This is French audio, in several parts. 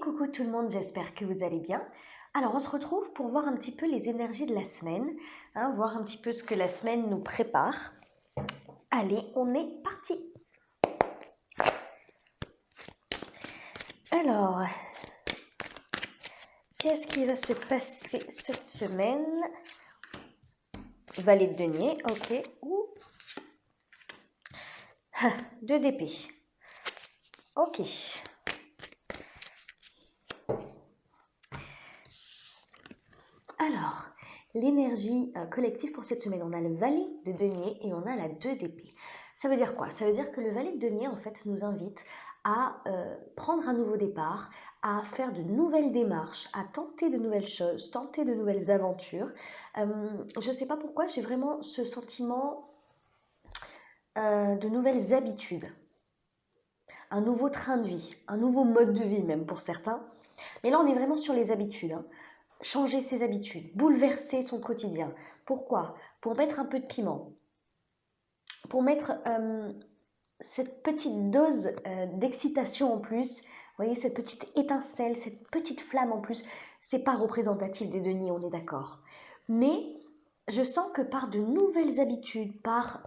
coucou tout le monde, j'espère que vous allez bien. Alors, on se retrouve pour voir un petit peu les énergies de la semaine, voir un petit peu ce que la semaine nous prépare. Allez, on est parti. Alors, qu'est-ce qui va se passer cette semaine? Valet de denier, ok. Ouh. 2 d'épée. Ok. Alors, l'énergie collective pour cette semaine, on a le valet de denier et on a la 2 d'épée. Ça veut dire quoi? Ça veut dire que le valet de denier, en fait, nous invite à prendre un nouveau départ, à faire de nouvelles démarches, à tenter de nouvelles choses, tenter de nouvelles aventures. Je ne sais pas pourquoi, j'ai vraiment ce sentiment de nouvelles habitudes, un nouveau train de vie, un nouveau mode de vie même pour certains. Mais là, on est vraiment sur les habitudes. Changer ses habitudes, bouleverser son quotidien. Pourquoi? Pour mettre un peu de piment, pour mettre cette petite dose d'excitation en plus, vous voyez, cette petite étincelle, cette petite flamme en plus. C'est pas représentatif des deniers, on est d'accord. Mais je sens que par de nouvelles habitudes, par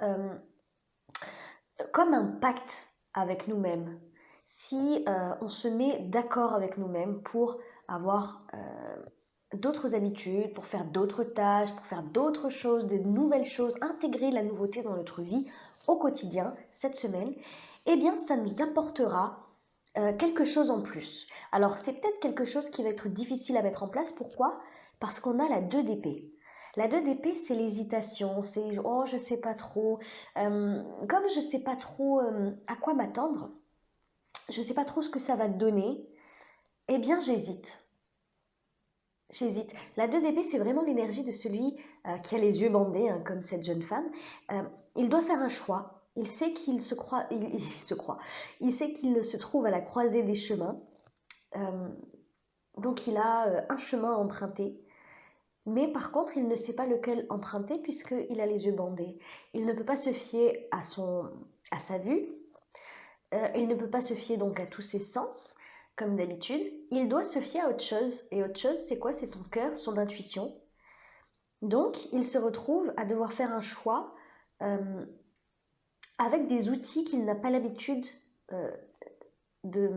comme un pacte avec nous-mêmes, si on se met d'accord avec nous-mêmes pour avoir d'autres habitudes, pour faire d'autres tâches, pour faire d'autres choses, des nouvelles choses, intégrer la nouveauté dans notre vie au quotidien cette semaine, eh bien ça nous apportera quelque chose en plus. Alors c'est peut-être quelque chose qui va être difficile à mettre en place. Pourquoi? Parce qu'on a la 2 d'épée. La 2 d'épée, c'est l'hésitation, c'est oh je sais pas trop, comme je sais pas trop à quoi m'attendre, je sais pas trop ce que ça va donner, eh bien j'hésite. J'hésite. La 2 d'épée, c'est vraiment l'énergie de celui qui a les yeux bandés, comme cette jeune femme. Il doit faire un choix. Il sait qu'il se croit, il sait qu'il se trouve à la croisée des chemins. Euh, donc il a un chemin à emprunter. Mais par contre, il ne sait pas lequel emprunter puisqu'il a les yeux bandés. Il ne peut pas se fier à sa vue. Il ne peut pas se fier donc à tous ses sens, comme d'habitude. Il doit se fier à autre chose. Et autre chose, c'est quoi? C'est son cœur, son intuition. Donc, il se retrouve à devoir faire un choix euh, avec des outils qu'il n'a pas l'habitude euh, de,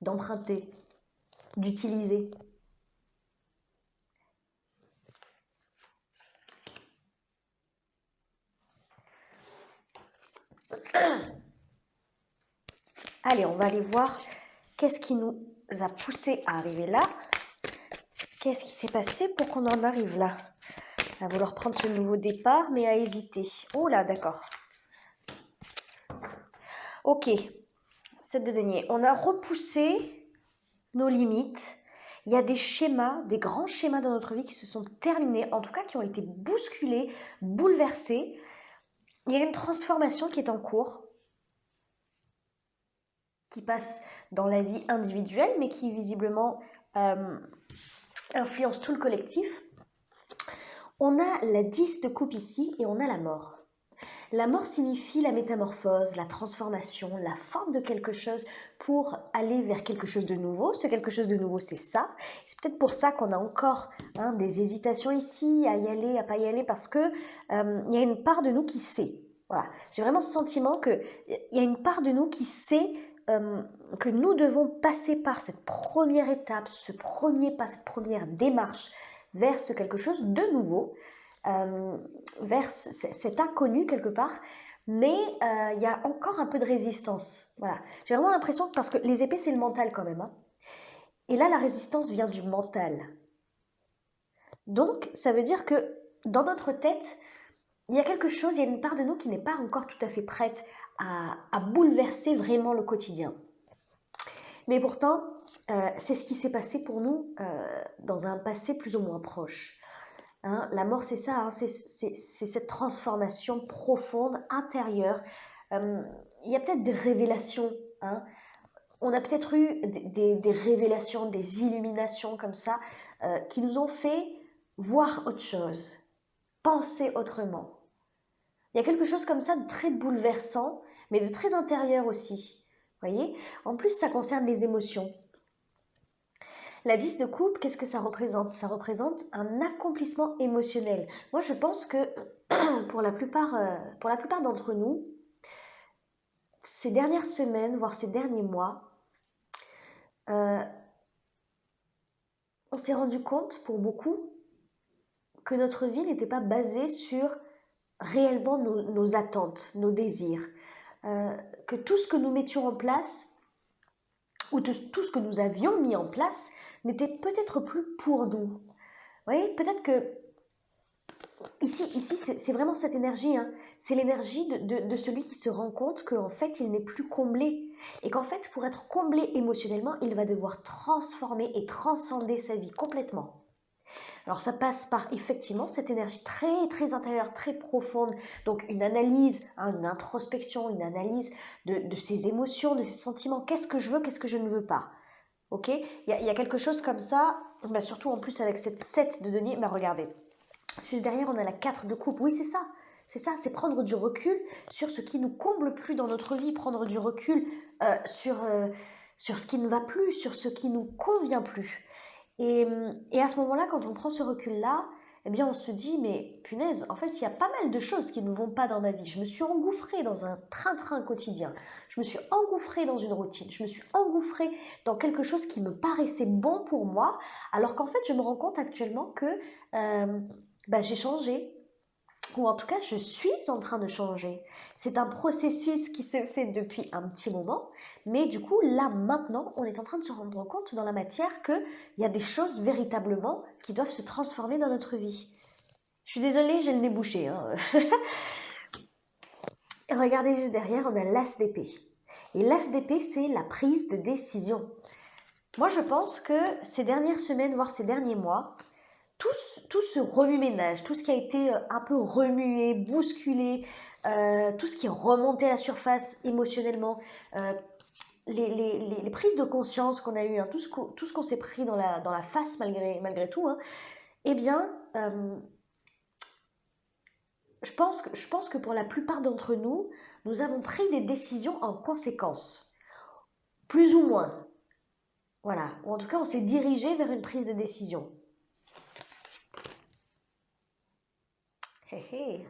d'emprunter, d'utiliser. Allez, on va aller voir qu'est-ce qui nous a poussé à arriver là. Qu'est-ce qui s'est passé pour qu'on en arrive là? À vouloir prendre ce nouveau départ, mais à hésiter. Oh là, d'accord. Ok, 7 de denier. On a repoussé nos limites. Il y a des schémas, des grands schémas dans notre vie qui se sont terminés, en tout cas qui ont été bousculés, bouleversés. Il y a une transformation qui est en cours, qui passe dans la vie individuelle, mais qui visiblement influence tout le collectif. On a la 10 de coupe ici et on a la mort. La mort signifie la métamorphose, la transformation, la forme de quelque chose pour aller vers quelque chose de nouveau. Ce quelque chose de nouveau, c'est ça. C'est peut-être pour ça qu'on a encore des hésitations ici, à y aller, à pas y aller, parce que y a une part de nous qui sait. Voilà. J'ai vraiment ce sentiment qu'il y a une part de nous qui sait que nous devons passer par cette première étape, ce premier pas, cette première démarche vers ce quelque chose de nouveau. Vers cet inconnu quelque part, mais il y a encore un peu de résistance. Voilà. J'ai vraiment l'impression, parce que les épées c'est le mental quand même, et là la résistance vient du mental. Donc ça veut dire que dans notre tête, il y a quelque chose, il y a une part de nous qui n'est pas encore tout à fait prête à bouleverser vraiment le quotidien. Mais pourtant, c'est ce qui s'est passé pour nous dans un passé plus ou moins proche. La mort, c'est ça, c'est cette transformation profonde, intérieure. Il y a peut-être des révélations. On a peut-être eu des révélations, des illuminations comme ça, qui nous ont fait voir autre chose, penser autrement. Il y a quelque chose comme ça de très bouleversant, mais de très intérieur aussi. Vous voyez? En plus, ça concerne les émotions. La 10 de coupe, qu'est-ce que ça représente? Ça représente un accomplissement émotionnel. Moi, je pense que pour la plupart d'entre nous, ces dernières semaines, voire ces derniers mois, euh, on s'est rendu compte pour beaucoup que notre vie n'était pas basée sur réellement nos attentes, nos désirs. Euh, que tout ce que nous mettions en place, ou tout ce que nous avions mis en place, n'était peut-être plus pour nous. Vous voyez, peut-être que ici c'est vraiment cette énergie, hein. C'est l'énergie de celui qui se rend compte qu'en fait, il n'est plus comblé. Et qu'en fait, pour être comblé émotionnellement, il va devoir transformer et transcender sa vie complètement. Alors ça passe par effectivement cette énergie très très intérieure, très profonde, donc une analyse, hein, une introspection, une analyse de ses émotions, de ses sentiments, qu'est-ce que je veux, qu'est-ce que je ne veux pas. Ok, il y a quelque chose comme ça, bah surtout en plus avec cette 7 de denier, bah regardez, juste derrière on a la 4 de coupe, oui c'est ça, c'est prendre du recul sur ce qui nous comble plus dans notre vie, prendre du recul sur ce qui ne va plus, sur ce qui nous convient plus. Et à ce moment-là, quand on prend ce recul-là, eh bien, on se dit, mais punaise, en fait, il y a pas mal de choses qui ne vont pas dans ma vie. Je me suis engouffrée dans un train-train quotidien. Je me suis engouffrée dans une routine. Je me suis engouffrée dans quelque chose qui me paraissait bon pour moi, alors qu'en fait, je me rends compte actuellement que j'ai changé, ou en tout cas, je suis en train de changer. C'est un processus qui se fait depuis un petit moment, mais du coup, là, maintenant, on est en train de se rendre compte dans la matière qu'il y a des choses véritablement qui doivent se transformer dans notre vie. Je suis désolée, j'ai le nez bouché, hein. Et regardez juste derrière, on a l'as d'épée. Et l'as d'épée, c'est la prise de décision. Moi, je pense que ces dernières semaines, voire ces derniers mois, tout ce remue-ménage, tout ce qui a été un peu remué, bousculé, tout ce qui est remonté à la surface émotionnellement, euh, les prises de conscience qu'on a eues, hein, tout ce qu'on s'est pris dans la face malgré tout, hein, eh bien, je pense que pour la plupart d'entre nous, nous avons pris des décisions en conséquence, plus ou moins. Voilà, ou en tout cas, on s'est dirigé vers une prise de décision. Hé hé.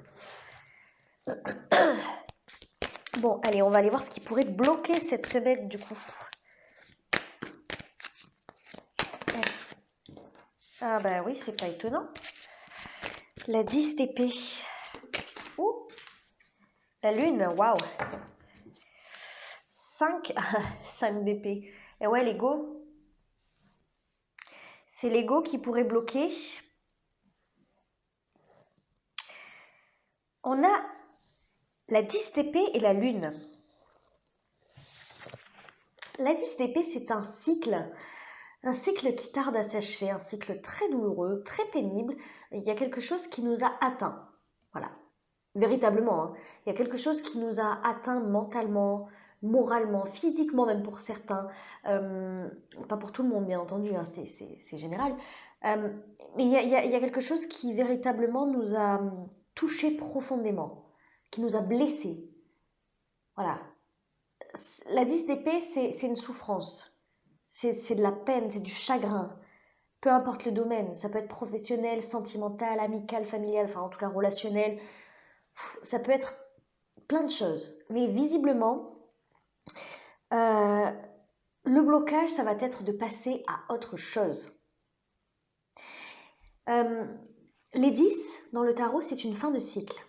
Bon, allez, on va aller voir ce qui pourrait bloquer cette semaine du coup. Ah bah oui, c'est pas étonnant. La 10 d'épée. Ouh, la lune, waouh. 5, 5 d'épée. Et ouais, l'ego. C'est l'ego qui pourrait bloquer. On a la 10 d'épée et la lune. La 10 d'épée, c'est un cycle qui tarde à s'achever, un cycle très douloureux, très pénible. Il y a quelque chose qui nous a atteints. Voilà, véritablement. Hein. Il y a quelque chose qui nous a atteints mentalement, moralement, physiquement même pour certains. Pas pour tout le monde, bien entendu, hein, c'est général. Mais il y a quelque chose qui véritablement nous a touchés profondément, qui nous a blessés. Voilà. La 10 d'épée, c'est une souffrance. C'est de la peine, c'est du chagrin. Peu importe le domaine, ça peut être professionnel, sentimental, amical, familial, enfin en tout cas relationnel. Ça peut être plein de choses. Mais visiblement, euh, le blocage, ça va être de passer à autre chose. Les 10 dans le tarot, c'est une fin de cycle.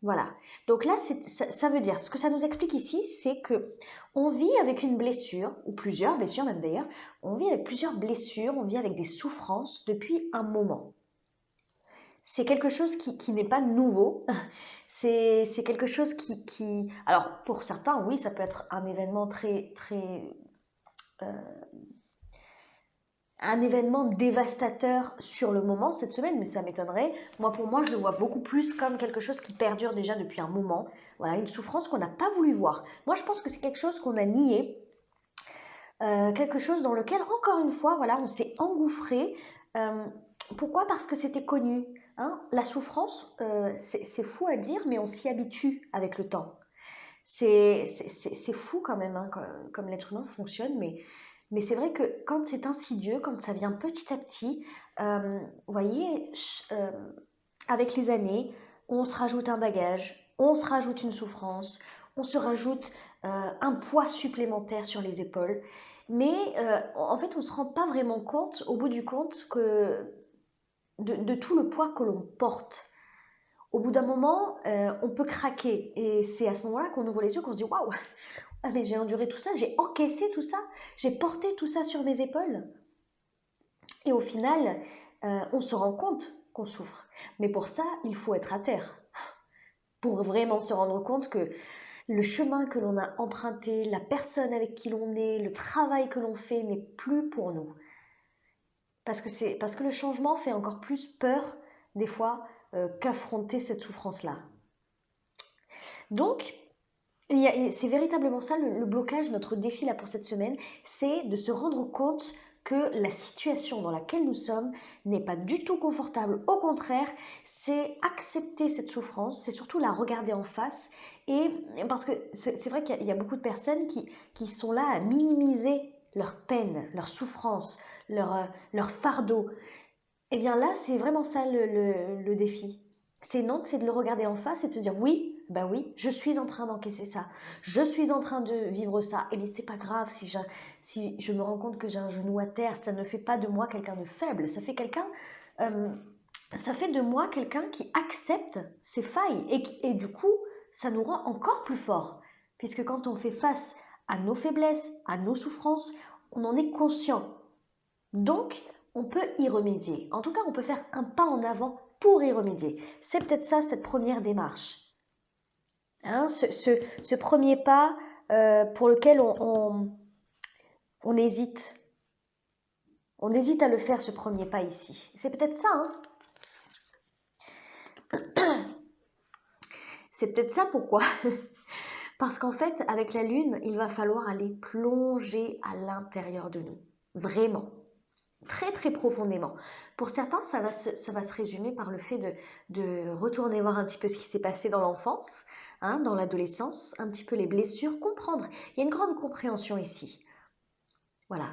Voilà. Donc là, ça veut dire, ce que ça nous explique ici, c'est que on vit avec une blessure, ou plusieurs blessures même d'ailleurs, on vit avec plusieurs blessures, on vit avec des souffrances depuis un moment. C'est quelque chose qui n'est pas nouveau, c'est quelque chose qui... Alors, pour certains, oui, ça peut être un événement un événement dévastateur sur le moment cette semaine, mais ça m'étonnerait. Pour moi, je le vois beaucoup plus comme quelque chose qui perdure déjà depuis un moment. Voilà, une souffrance qu'on n'a pas voulu voir. Moi, je pense que c'est quelque chose qu'on a nié, quelque chose dans lequel, encore une fois, voilà, on s'est engouffré. Pourquoi? Parce que c'était connu. Hein. La souffrance, c'est fou à dire, mais on s'y habitue avec le temps. C'est fou quand même, hein, comme l'être humain fonctionne, mais Mais c'est vrai que quand c'est insidieux, quand ça vient petit à petit, vous voyez, avec les années, on se rajoute un bagage, on se rajoute une souffrance, on se rajoute un poids supplémentaire sur les épaules. Mais en fait, on ne se rend pas vraiment compte, au bout du compte, de tout le poids que l'on porte. Au bout d'un moment, on peut craquer. Et c'est à ce moment-là qu'on ouvre les yeux, qu'on se dit waouh, ah, mais j'ai enduré tout ça, j'ai encaissé tout ça, j'ai porté tout ça sur mes épaules. Et au final, on se rend compte qu'on souffre. Mais pour ça, il faut être à terre. Pour vraiment se rendre compte que le chemin que l'on a emprunté, la personne avec qui l'on est, le travail que l'on fait n'est plus pour nous. Parce que le changement fait encore plus peur, des fois, qu'affronter cette souffrance-là. Donc, c'est véritablement ça le blocage, notre défi là pour cette semaine, c'est de se rendre compte que la situation dans laquelle nous sommes n'est pas du tout confortable. Au contraire, c'est accepter cette souffrance, c'est surtout la regarder en face. Et parce que c'est vrai qu'il y a beaucoup de personnes qui sont là à minimiser leur peine, leur souffrance, leur fardeau. Et bien là, c'est vraiment ça le défi. C'est non, c'est de le regarder en face et de se dire oui, bah oui, je suis en train d'encaisser ça, je suis en train de vivre ça. Et bien c'est pas grave si je me rends compte que j'ai un genou à terre, ça ne fait pas de moi quelqu'un de faible, euh, ça fait de moi quelqu'un qui accepte ses failles et du coup, ça nous rend encore plus forts. Puisque quand on fait face à nos faiblesses, à nos souffrances, on en est conscient. Donc, on peut y remédier. En tout cas, on peut faire un pas en avant pour y remédier. C'est peut-être ça, cette première démarche. Hein, ce premier pas pour lequel on hésite. On hésite à le faire, ce premier pas ici. C'est peut-être ça, hein. C'est peut-être ça pourquoi. Parce qu'en fait, avec la Lune, il va falloir aller plonger à l'intérieur de nous. Vraiment. Très très profondément. Pour certains, ça va se résumer par le fait de retourner voir un petit peu ce qui s'est passé dans l'enfance, hein, dans l'adolescence, un petit peu les blessures, comprendre. Il y a une grande compréhension ici. Voilà.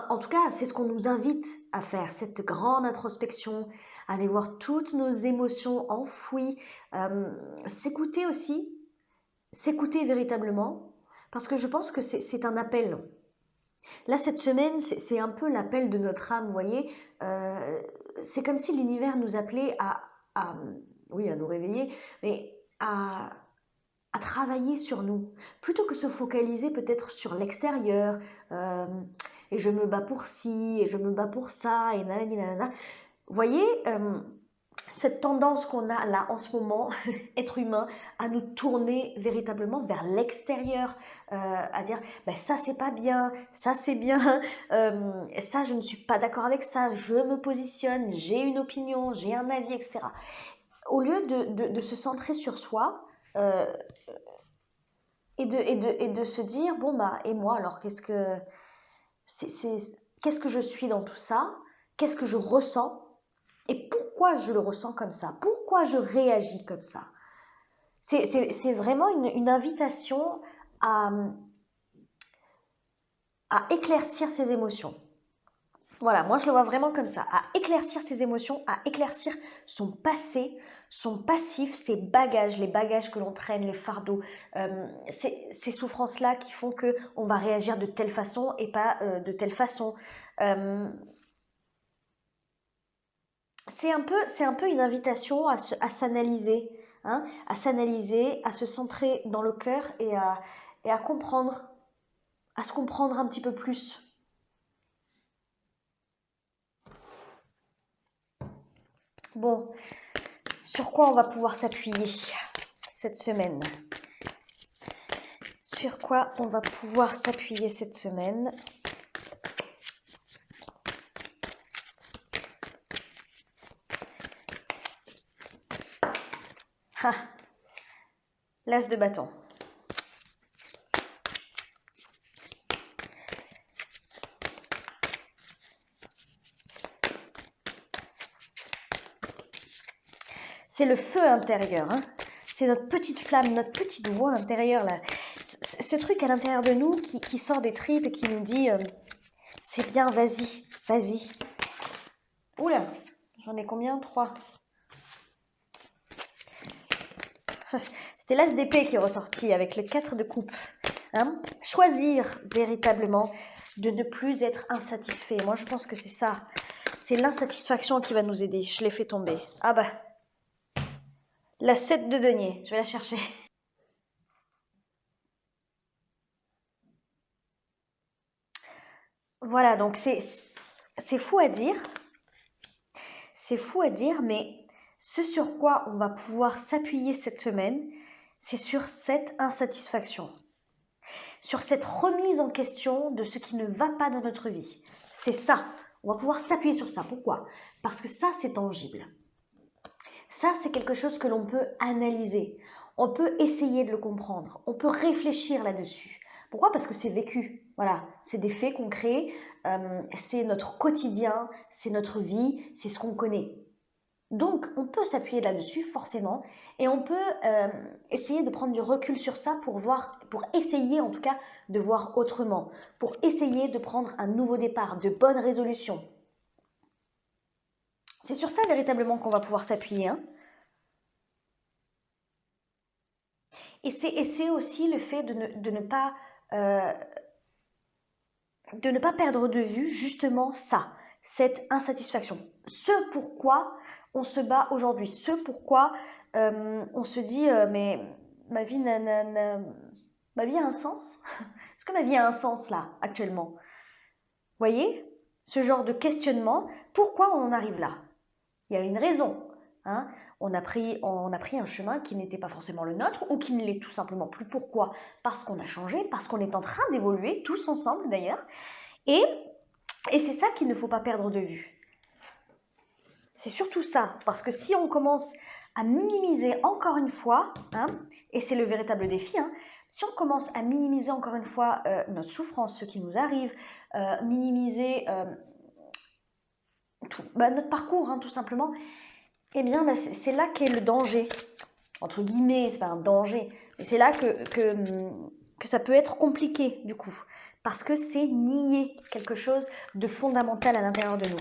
En tout cas, c'est ce qu'on nous invite à faire, cette grande introspection, aller voir toutes nos émotions enfouies, s'écouter aussi, s'écouter véritablement, parce que je pense que c'est un appel. Là, cette semaine, c'est un peu l'appel de notre âme, vous voyez. C'est comme si l'univers nous appelait oui, à nous réveiller, mais à travailler sur nous, plutôt que se focaliser peut-être sur l'extérieur, et je me bats pour ci, et je me bats pour ça, et nanani nanana. Vous voyez, cette tendance qu'on a là en ce moment, être humain, à nous tourner véritablement vers l'extérieur, à dire bah, ça c'est pas bien, ça c'est bien, ça je ne suis pas d'accord avec ça, je me positionne, j'ai une opinion, j'ai un avis, etc. Au lieu de se centrer sur soi et de se dire bon bah et moi alors qu'est-ce que je suis dans tout ça, qu'est-ce que je ressens et pourquoi je le ressens comme ça, pourquoi je réagis comme ça. C'est vraiment une invitation à, à éclaircir ses émotions. Voilà, moi je le vois vraiment comme ça, à éclaircir ses émotions, à éclaircir son passé, son passif, ses bagages, les bagages que l'on traîne, les fardeaux, ces souffrances-là qui font qu'on va réagir de telle façon et pas de telle façon. C'est un peu une invitation à s'analyser, hein, à s'analyser, à se centrer dans le cœur et à comprendre, à se comprendre un petit peu plus. Bon, sur quoi on va pouvoir s'appuyer cette semaine? Sur quoi on va pouvoir s'appuyer cette semaine? Ah, l'as de bâton. C'est le feu intérieur, hein. C'est notre petite flamme, notre petite voix intérieure là. ce truc à l'intérieur de nous qui sort des tripes et qui nous dit c'est bien, vas-y, vas-y. Oula, j'en ai combien? 3. C'était l'as d'épée qui est ressorti avec les 4 de coupe. Hein? Choisir véritablement de ne plus être insatisfait. Moi, je pense que c'est ça. C'est l'insatisfaction qui va nous aider. Je l'ai fait tomber. Ah bah, la 7 de denier. Je vais la chercher. Voilà, donc c'est fou à dire. C'est fou à dire, mais ce sur quoi on va pouvoir s'appuyer cette semaine, c'est sur cette insatisfaction. Sur cette remise en question de ce qui ne va pas dans notre vie. C'est ça. On va pouvoir s'appuyer sur ça. Pourquoi? Parce que ça, c'est tangible. Ça, c'est quelque chose que l'on peut analyser. On peut essayer de le comprendre. On peut réfléchir là-dessus. Pourquoi? Parce que c'est vécu. Voilà, c'est des faits concrets. C'est notre quotidien, c'est notre vie, c'est ce qu'on connaît. Donc, on peut s'appuyer là-dessus, forcément, et on peut essayer de prendre du recul sur ça pour essayer en tout cas de voir autrement, pour essayer de prendre un nouveau départ, de bonnes résolutions. C'est sur ça véritablement qu'on va pouvoir s'appuyer. Hein. Et c'est aussi le fait de ne pas perdre de vue justement ça, cette insatisfaction. Ce pourquoi on se bat aujourd'hui, ce pourquoi on se dit mais ma vie a un sens? Est-ce que ma vie a un sens là, actuellement? Vous voyez? Ce genre de questionnement, pourquoi on en arrive là? Il y a une raison. Hein? On a pris un chemin qui n'était pas forcément le nôtre ou qui ne l'est tout simplement plus. Pourquoi? Parce qu'on a changé, parce qu'on est en train d'évoluer, tous ensemble d'ailleurs. Et c'est ça qu'il ne faut pas perdre de vue. C'est surtout ça, parce que si on commence à minimiser encore une fois, hein, et c'est le véritable défi, hein, si on commence à minimiser encore une fois notre souffrance, ce qui nous arrive, minimiser notre parcours, hein, tout simplement, eh bien c'est là qu'est le danger. Entre guillemets, c'est pas un danger, mais c'est là que ça peut être compliqué du coup. Parce que c'est nier quelque chose de fondamental à l'intérieur de nous.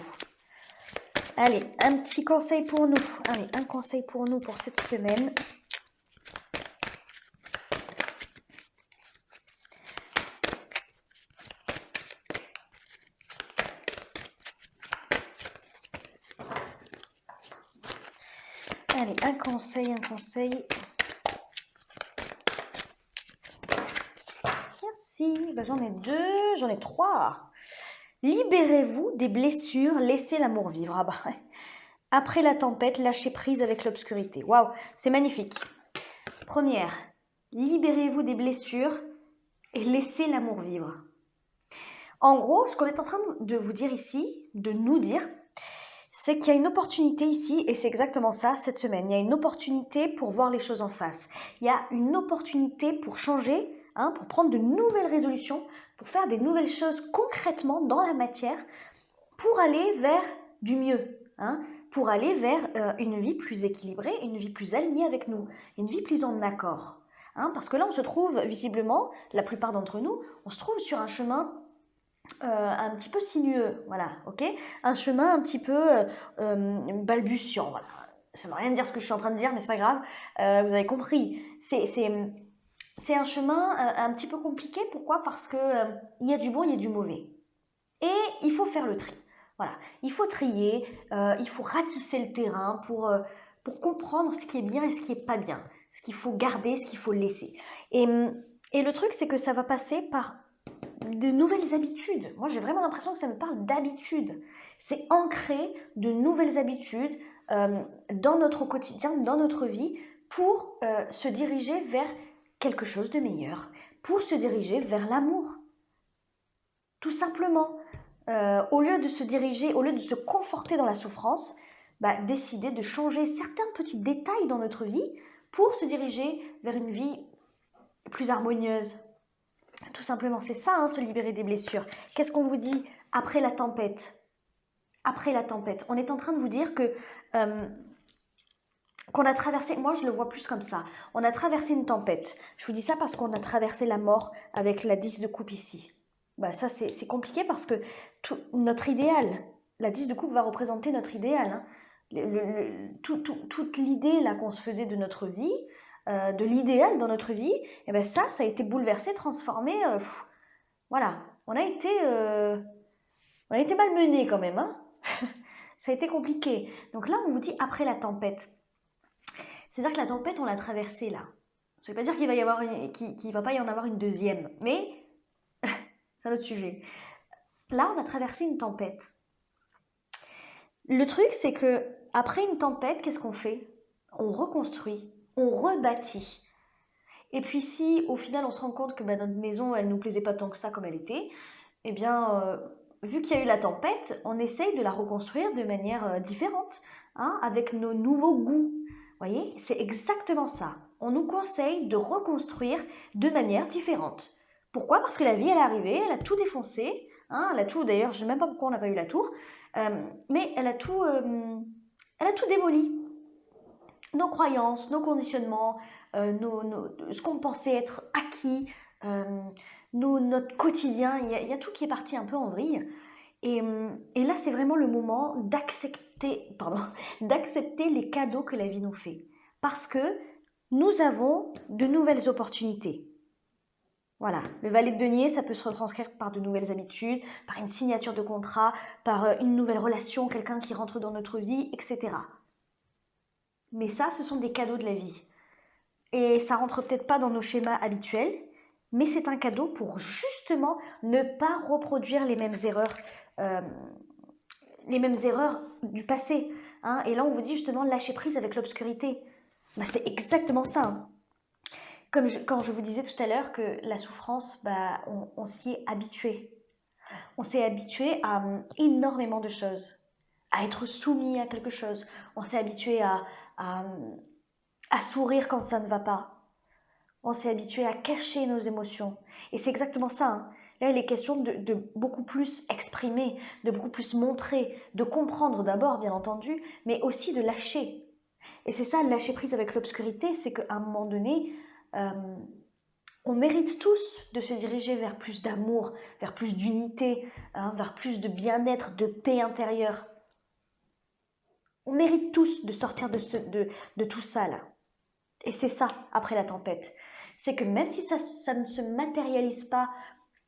Allez, un petit conseil pour nous. Allez, un conseil pour nous pour cette semaine. Allez, un conseil. Merci. Ben, j'en ai 2, j'en ai 3. Libérez-vous des blessures, laissez l'amour vivre. Ah bah, après la tempête, lâchez prise avec l'obscurité. Waouh, c'est magnifique. Première, libérez-vous des blessures et laissez l'amour vivre. En gros, ce qu'on est en train de vous dire ici, de nous dire, c'est qu'il y a une opportunité ici, et c'est exactement ça cette semaine. Il y a une opportunité pour voir les choses en face. Il y a une opportunité pour changer, hein, pour prendre de nouvelles résolutions, pour faire des nouvelles choses concrètement dans la matière, pour aller vers du mieux, hein, pour aller vers une vie plus équilibrée, une vie plus alignée avec nous, une vie plus en accord. Hein, parce que là, on se trouve visiblement, la plupart d'entre nous, on se trouve sur un chemin un petit peu sinueux, voilà, ok, un chemin un petit peu balbutiant, voilà. Ça ne veut rien dire ce que je suis en train de dire, mais c'est pas grave, vous avez compris. C'est un chemin un petit peu compliqué. Pourquoi? Parce que il y a du bon, il y a du mauvais, et il faut faire le tri. Voilà, il faut trier, il faut ratisser le terrain pour comprendre ce qui est bien et ce qui est pas bien, ce qu'il faut garder, ce qu'il faut laisser. Et le truc, c'est que ça va passer par de nouvelles habitudes. Moi, j'ai vraiment l'impression que ça me parle d'habitudes. C'est ancrer de nouvelles habitudes dans notre quotidien, dans notre vie, pour se diriger vers quelque chose de meilleur, pour se diriger vers l'amour. Tout simplement. Au lieu de se conforter dans la souffrance, décider de changer certains petits détails dans notre vie pour se diriger vers une vie plus harmonieuse. Tout simplement, c'est ça, hein, se libérer des blessures. Qu'est-ce qu'on vous dit après la tempête? Après la tempête, on est en train de vous dire que qu'on a traversé, moi je le vois plus comme ça, on a traversé une tempête. Je vous dis ça parce qu'on a traversé la mort avec la 10 de coupe ici. Bah ça c'est compliqué parce que notre idéal, la 10 de coupe va représenter notre idéal, hein. Toute l'idée là qu'on se faisait de notre vie, de l'idéal dans notre vie, et ben ça a été bouleversé, transformé, voilà, on a été malmenés quand même, hein. Ça a été compliqué. Donc là on vous dit après la tempête. C'est-à-dire que la tempête, on l'a traversée là. Ça ne veut pas dire qu'il va pas y en avoir une deuxième, mais c'est un autre sujet. Là, on a traversé une tempête. Le truc, c'est que après une tempête, qu'est-ce qu'on fait? On reconstruit, on rebâtit. Et puis si, au final, on se rend compte que notre maison, elle nous plaisait pas tant que ça comme elle était, eh bien, vu qu'il y a eu la tempête, on essaye de la reconstruire de manière différente, hein, avec nos nouveaux goûts. Vous voyez, c'est exactement ça. On nous conseille de reconstruire de manière différente. Pourquoi? Parce que la vie, elle est arrivée, elle a tout défoncé, hein, elle a tout, d'ailleurs, je ne sais même pas pourquoi on n'a pas eu la tour, mais elle a tout démoli. Nos croyances, nos conditionnements, ce qu'on pensait être acquis, notre quotidien, il y a tout qui est parti un peu en vrille. Et là, c'est vraiment le moment d'accepter les cadeaux que la vie nous fait. Parce que nous avons de nouvelles opportunités. Voilà, le valet de denier, ça peut se retranscrire par de nouvelles habitudes, par une signature de contrat, par une nouvelle relation, quelqu'un qui rentre dans notre vie, etc. Mais ça, ce sont des cadeaux de la vie. Et ça rentre peut-être pas dans nos schémas habituels, mais c'est un cadeau pour justement ne pas reproduire les mêmes erreurs du passé, hein. Et là, on vous dit justement lâcher prise avec l'obscurité. Bah, c'est exactement ça, hein. Quand je vous disais tout à l'heure que la souffrance, bah, on s'y est habitué. On s'est habitué à énormément de choses, à être soumis à quelque chose. On s'est habitué à, à sourire quand ça ne va pas. On s'est habitué à cacher nos émotions. Et c'est exactement ça, hein. Là, il est question de beaucoup plus exprimer, de beaucoup plus montrer, de comprendre d'abord, bien entendu, mais aussi de lâcher. Et c'est ça, lâcher prise avec l'obscurité, c'est qu'à un moment donné, on mérite tous de se diriger vers plus d'amour, vers plus d'unité, hein, vers plus de bien-être, de paix intérieure. On mérite tous de sortir de tout ça, là. Et c'est ça, après la tempête. C'est que même si ça ne se matérialise pas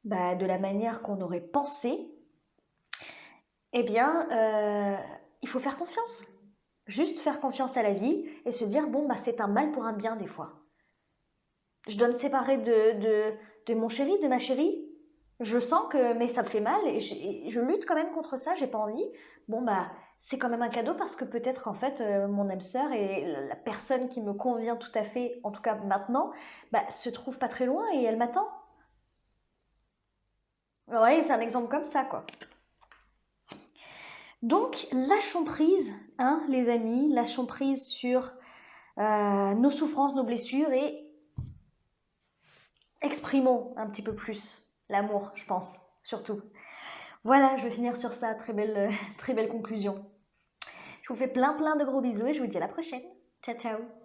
de la manière qu'on aurait pensé, eh bien, il faut faire confiance. Juste faire confiance à la vie et se dire, bon, c'est un mal pour un bien des fois. Je dois me séparer de mon chéri, de ma chérie. Je sens que, mais ça me fait mal et je lutte quand même contre ça, j'ai pas envie. Bon, c'est quand même un cadeau parce que peut-être qu'en fait, mon âme sœur et la personne qui me convient tout à fait, en tout cas maintenant, se trouve pas très loin et elle m'attend. Ouais, c'est un exemple comme ça, quoi. Donc, lâchons prise, hein, les amis, lâchons prise sur nos souffrances, nos blessures et exprimons un petit peu plus l'amour, je pense, surtout. Voilà, je vais finir sur ça, très belle conclusion. Je vous fais plein de gros bisous et je vous dis à la prochaine. Ciao, ciao.